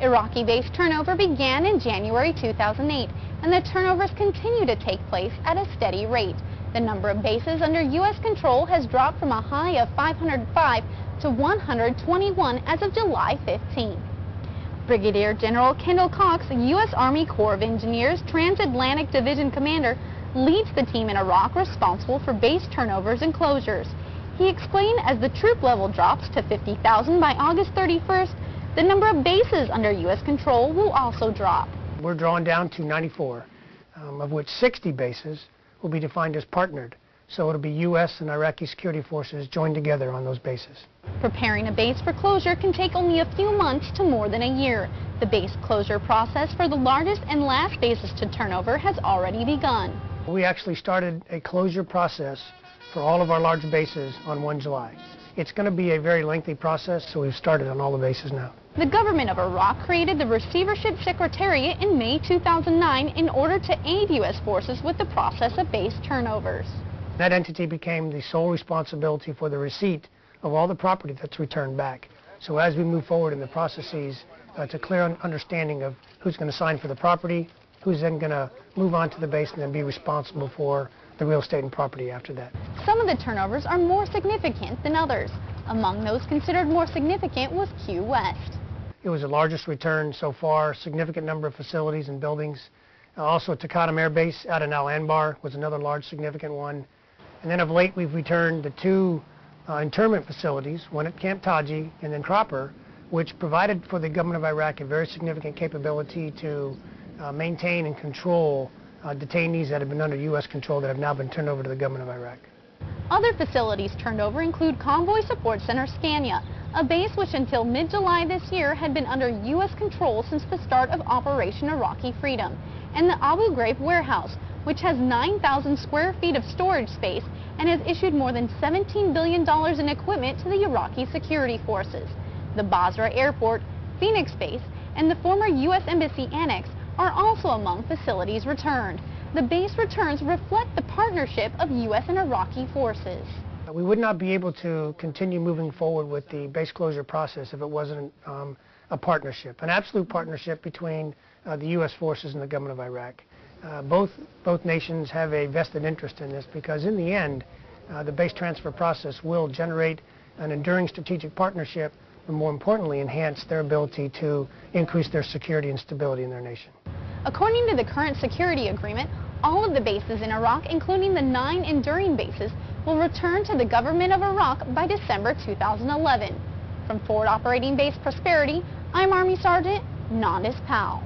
Iraqi base turnover began in January 2008, and the turnovers continue to take place at a steady rate. The number of bases under U.S. control has dropped from a high of 505 to 121 as of July 15. Brigadier General Kendall Cox, U.S. Army Corps of Engineers Transatlantic Division Commander, leads the team in Iraq responsible for base turnovers and closures. He explained as the troop level drops to 50,000 by August 31st, the number of bases under U.S. control will also drop. We're drawing down to 94, of which 60 bases will be defined as partnered. So it'll be U.S. and Iraqi security forces joined together on those bases. Preparing a base for closure can take only a few months to more than a year. The base closure process for the largest and last bases to turnover has already begun. We actually started a closure process for all of our large bases on 1 July. It's going to be a very lengthy process, so we've started on all the bases now. The government of Iraq created the Receivership Secretariat in May 2009 in order to aid U.S. forces with the process of base turnovers. That entity became the sole responsibility for the receipt of all the property that's returned back. So as we move forward in the processes, it's a clear understanding of who's going to sign for the property, who's then going to move on to the base and then be responsible for the real estate and property after that. Some of the turnovers are more significant than others. Among those considered more significant was Q West. It was the largest return so far, significant number of facilities and buildings. Also Taqadum Air Base out in Al Anbar was another large significant one. And then of late we've returned the two internment facilities, one at Camp Taji and then Cropper, which provided for the government of Iraq a very significant capability to maintain and control detainees that have been under U.S. control that have now been turned over to the government of Iraq. Other facilities turned over include Convoy Support Center Scania, a base which until mid-July this year had been under U.S. control since the start of Operation Iraqi Freedom, and the Abu Ghraib warehouse, which has 9,000 square feet of storage space and has issued more than $17 billion in equipment to the Iraqi security forces. The Basra Airport, Phoenix Base, and the former U.S. Embassy Annex are also among facilities returned. The base returns reflect the partnership of U.S. and Iraqi forces. We would not be able to continue moving forward with the base closure process if it wasn't a partnership, an absolute partnership between the U.S. forces and the government of Iraq. Both nations have a vested interest in this because in the end, the base transfer process will generate an enduring strategic partnership and more importantly enhance their ability to increase their security and stability in their nation. According to the current security agreement, all of the bases in Iraq, including the 9 enduring bases, will return to the government of Iraq by December 2011. From Forward Operating Base Prosperity, I'm Army Sergeant Nondice Powell.